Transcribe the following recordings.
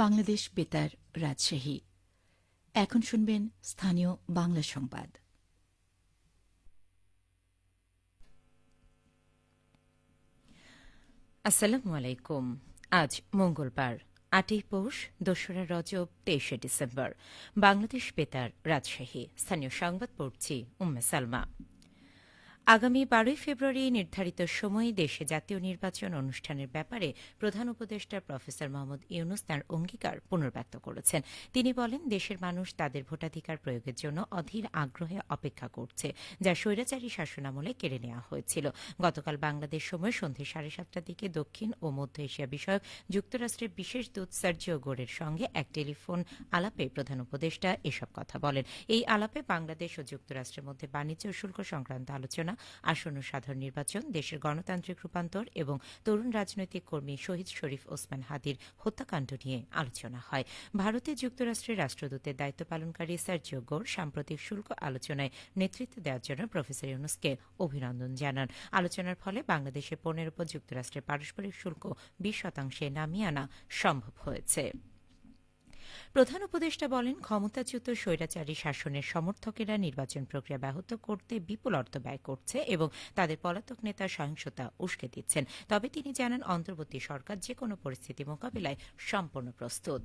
বাংলাদেশ বেতার রাজশাহী। এখন শুনবেন স্থানীয় বাংলা সংবাদ। আসসালামু আলাইকুম। আজ মঙ্গলবার ৮ই পৌষ, ২রা রজব, ২৩শে ডিসেম্বর। বাংলাদেশ বেতার রাজশাহী। স্থানীয় সংবাদ পড়ছি উম্মে সালমা। আগামী ১২ই ফেব্রুয়ারি নির্ধারিত সময়ে দেশে জাতীয় নির্বাচন অনুষ্ঠানের ব্যাপারে প্রধান উপদেষ্টা প্রফেসর মোহাম্মদ ইউনুস তাঁর অঙ্গীকার পুনর্ব্যক্ত করেছেন। তিনি বলেন, দেশের মানুষ তাদের ভোটাধিকার প্রয়োগের জন্য অধীর আগ্রহে অপেক্ষা করছে, যা স্বৈরাচারী শাসনামলে কেড়ে নেওয়া হয়েছিল। গতকাল বাংলাদেশ সময় সন্ধ্যে ৭:৩০টার দিকে দক্ষিণ ও মধ্য এশিয়া বিষয়ক যুক্তরাষ্ট্রের বিশেষ দূত সার্জিও গোরের সঙ্গে এক টেলিফোন আলাপে প্রধান উপদেষ্টা এসব কথা বলেন। এই আলাপে বাংলাদেশ ও যুক্তরাষ্ট্রের মধ্যে বাণিজ্য ও শুল্ক সংক্রান্ত আলোচনা, আসন্ন সাধারণ নির্বাচন, দেশের গণতান্ত্রিক রূপান্তর এবং তরুণ রাজনৈতিক কর্মী শহীদ শরীফ ওসমান হাদির হত্যাকাণ্ড নিয়ে আলোচনা হয়। ভারতে যুক্তরাষ্ট্রের রাষ্ট্রদূতের দায়িত্ব পালনকারী সার্জিও গোর সাম্প্রতিক শুল্ক আলোচনায় নেতৃত্ব দেওয়ার জন্য প্রফেসর ইউনুসকে অভিনন্দন জানান। আলোচনার ফলে বাংলাদেশের পণ্যের উপর যুক্তরাষ্ট্রের পারস্পরিক শুল্ক ২০% নামিয়ে আনা সম্ভব হয়েছে। প্রধান উপদেষ্টা বলেন, ক্ষমতাচ্যুত স্বৈরাচারী শাসনের সমর্থকেরা নির্বাচন প্রক্রিয়া ব্যাহত করতে বিপুল অর্থ ব্যয় করছে এবং তাদের পলাতক নেতার সহিংসতা উস্কে দিচ্ছেন। তবে তিনি জানান, অন্তর্বর্তী সরকার যেকোনো পরিস্থিতি মোকাবিলায় সম্পূর্ণ প্রস্তুত।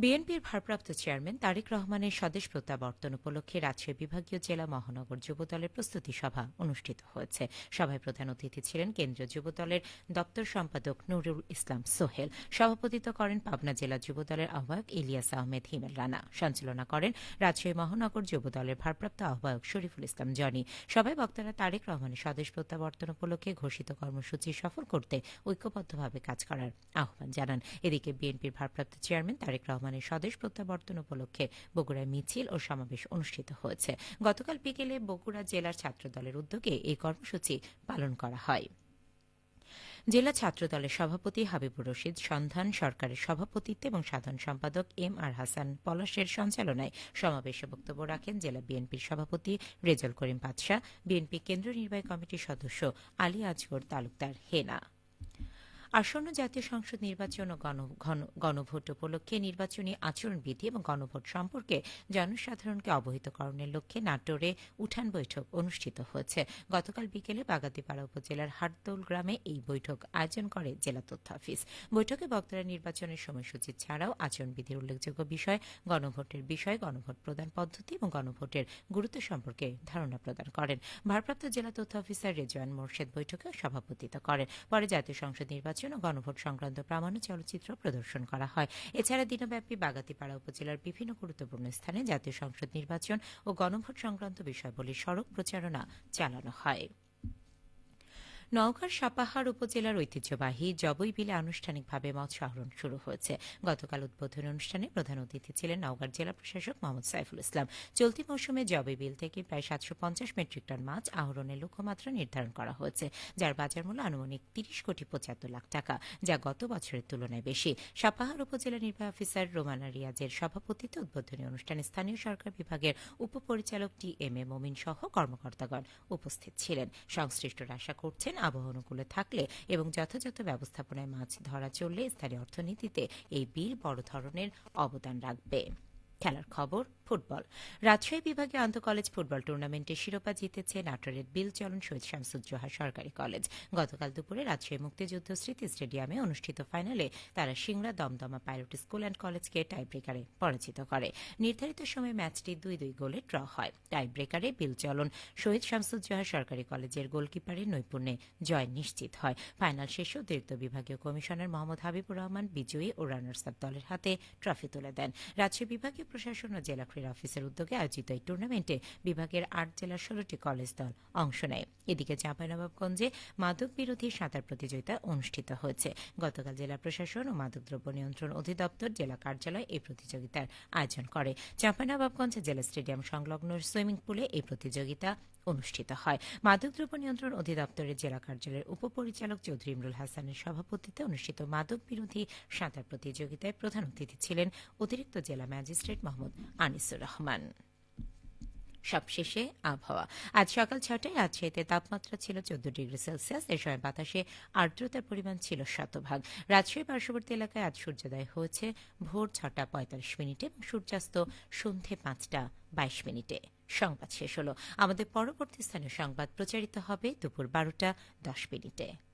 বিএনপির ভারপ্রাপ্ত চেয়ারম্যান তারেক রহমানের স্বদেশ প্রত্যাবর্তন উপলক্ষে রাজশাহী বিভাগীয় জেলা মহানগর যুবদলের প্রস্তুতি সভা অনুষ্ঠিত হয়েছে। সভায় প্রধান অতিথি ছিলেন কেন্দ্রীয় যুবদলের দপ্তর সম্পাদক নুরুল ইসলাম সোহেল। সভাপতিত্ব করেন পাবনা জেলা যুবদলের আহ্বায়ক ইলিয়াস আহমেদ হিমেল রানা। সঞ্চালনা করেন রাজশাহী মহানগর যুবদলের ভারপ্রাপ্ত আহ্বায়ক শরীফুল ইসলাম জনি। সভায় বক্তারা তারেক রহমানের স্বদেশ প্রত্যাবর্তন উপলক্ষে ঘোষিত কর্মসূচি সফল করতে ঐক্যবদ্ধভাবে কাজ করার আহ্বান জানান। এদিকে বিএনপির ভারপ্রাপ্ত চেয়ারম্যান তারেক রহমানের স্বদেশ প্রত্যাবর্তন উপলক্ষে বগুড়ায় মিছিল ও সমাবেশ অনুষ্ঠিত হয়েছে। গতকাল বিকেলে বগুড়া জেলার ছাত্রদলের উদ্যোগে এই কর্মসূচি পালন করা হয়। জেলা ছাত্রদলের সভাপতি হাবিবুর রশিদ সন্ধান সরকারের সভাপতিত্বে এবং সাধারণ সম্পাদক এম আর হাসান পলাশের সঞ্চালনায় সমাবেশে বক্তব্য রাখেন জেলা বিএনপির সভাপতি রেজাউল করিম বাদশাহ, বিএনপি কেন্দ্রীয় নির্বাহী কমিটির সদস্য আলী আজগর তালুকদার হেনা। আসন্ন জাতীয় সংসদ নির্বাচন ও গণভোট উপলক্ষে নির্বাচনী আচরণবিধি এবং গণভোট সম্পর্কে জনসাধারণকে অবহিতকরণের লক্ষ্যে নাটোরে উঠান বৈঠক অনুষ্ঠিত হয়েছে। গতকাল বিকেলে বাগাতিপাড়া উপজেলার হাটদৌল গ্রামে এই বৈঠক আয়োজন করে জেলা তথ্য অফিস। বৈঠকে বক্তারা নির্বাচনের সময়সূচি ছাড়াও আচরণবিধির উল্লেখযোগ্য বিষয়, গণভোট প্রদান পদ্ধতি এবং গণভোটের গুরুত্ব সম্পর্কে ধারণা প্রদান করেন। ভারপ্রাপ্ত জেলা তথ্য অফিসার রেজওয়ান মোর্শেদ বৈঠকে সভাপতিত্ব করেন। পরে জাতীয় সংসদ নির্বাচন ও গণভোট সংক্রান্ত প্রামাণ্য চলচ্চিত্র প্রদর্শন করা হয়। এছাড়া দিনব্যাপী বাগাতিপাড়া উপজেলার বিভিন্ন গুরুত্বপূর্ণ স্থানে জাতীয় সংসদ নির্বাচন ও গণভোট সংক্রান্ত বিষয়বলির সড়ক প্রচারণা চালানো হয়। নওগাঁর সাপাহার উপজেলার ঐতিহ্যবাহী জবই বিলে আনুষ্ঠানিকভাবে মৎস্য আহরণ শুরু হয়েছে। গতকাল উদ্বোধনী অনুষ্ঠানে প্রধান অতিথি ছিলেন নওগাঁর জেলা প্রশাসক মোহাম্মদ সাইফুল ইসলাম। চলতি মৌসুমে জবই বিল থেকে প্রায় ৭৫০ মেট্রিক টন মাছ আহরণের লক্ষ্যমাত্রা নির্ধারণ করা হয়েছে, যার বাজার মূল্য আনুমানিক ৩০,৭৫,০০,০০০ টাকা, যা গত বছরের তুলনায় বেশি। সাপাহার উপজেলা নির্বাহী অফিসার রোমানা রিয়াজের সভাপতিত্বে উদ্বোধনী অনুষ্ঠানে স্থানীয় সরকার বিভাগের উপপরিচালক টি এম এ মমিন সহ কর্মকর্তাগণ উপস্থিত ছিলেন। সংশ্লিষ্টরা আশা করছেন, আবহাওয়া অনুকূলে থাকলে এবং যথাযথ ব্যবস্থাপনায় মাছ ধরা চললে স্থানীয় অর্থনীতিতে এই বিল বড় ধরনের অবদান রাখবে। খেলার খবর, ফুটবল। রাজশাহী বিভাগীয় আন্তঃকলেজ ফুটবল টুর্নামেন্টে শিরোপা জিতেছে নাটোরের বিলচরণ শহীদ শামসুজ্জোহা সরকারি কলেজ। গতকাল দুপুরে রাজশাহী মুক্তিযুদ্ধ স্মৃতি স্টেডিয়ামে অনুষ্ঠিত ফাইনালে তারা Singra Damdama pilot school and কলেজকে টাই ব্রেকারে পরাজিত করে। নির্ধারিত সময়ে ম্যাচটি ২-২ গোলে ড্র হয়। টাই ব্রেকারে বিলচরণ শহীদ শামসুজ্জোহা সরকারি কলেজের গোলকিপারের নৈপুণ্যে জয় নিশ্চিত হয়। ফাইনাল শেষে অতিরিক্ত বিভাগীয় কমিশনার মোহাম্মদ হাবিবুর রহমান বিজয়ী ও রানার্স আপ দলের হাতে ট্রফি তুলে দেন। রাজশাহী বিভাগীয় প্রশাসন ও জেলা ক্রীড়া অফিসের উদ্যোগে আয়োজিত এই টুর্নামেন্টে বিভাগের ৮ জেলার ১৬টি কলেজ দল অংশ নেয়। এদিকে চাঁপাইনবাবগঞ্জে মাদক বিরোধী সাঁতার প্রতিযোগিতা অনুষ্ঠিত হয়েছে। গতকাল জেলা প্রশাসন ও মাদকদ্রব্য নিয়ন্ত্রণ অধিদপ্তর জেলা কার্যালয় এই প্রতিযোগিতার আয়োজন করে। চাঁপাইনবাবগঞ্জ জেলা স্টেডিয়াম সংলগ্ন সুইমিং পুলে এই প্রতিযোগিতা অনুষ্ঠিত হয়। মাদকদ্রব্য নিয়ন্ত্রণ অধিদপ্তরের জেলা কার্যালয়ের উপপরিচালক চৌধুরী ইমরুল হাসানের সভাপতিত্বে অনুষ্ঠিত মাদক বিরোধী সাঁতার প্রতিযোগিতায় প্রধান অতিথি ছিলেন অতিরিক্ত জেলা ম্যাজিস্ট্রেট মোহাম্মদ আনিসুর রহমান। সবশেষে আবহাওয়া। আজ সকাল ৬টায় রাজশাহীতে তাপমাত্রা ছিল ১৪ ডিগ্রি সেলসিয়াস। এ সময় বাতাসে আর্দ্রতার পরিমাণ ছিল শতভাগ। রাজশাহী পার্শ্ববর্তী এলাকায় আজ সূর্যোদয় হয়েছে ভোর ৬টা ৪৫ মিনিটে এবং সূর্যাস্ত সন্ধে ৫টা ২২ মিনিটে। সংবাদ শেষ হলো। আমাদের পরবর্তী স্থানীয় সংবাদ প্রচারিত হবে দুপুর ১২টা ১০ মিনিটে।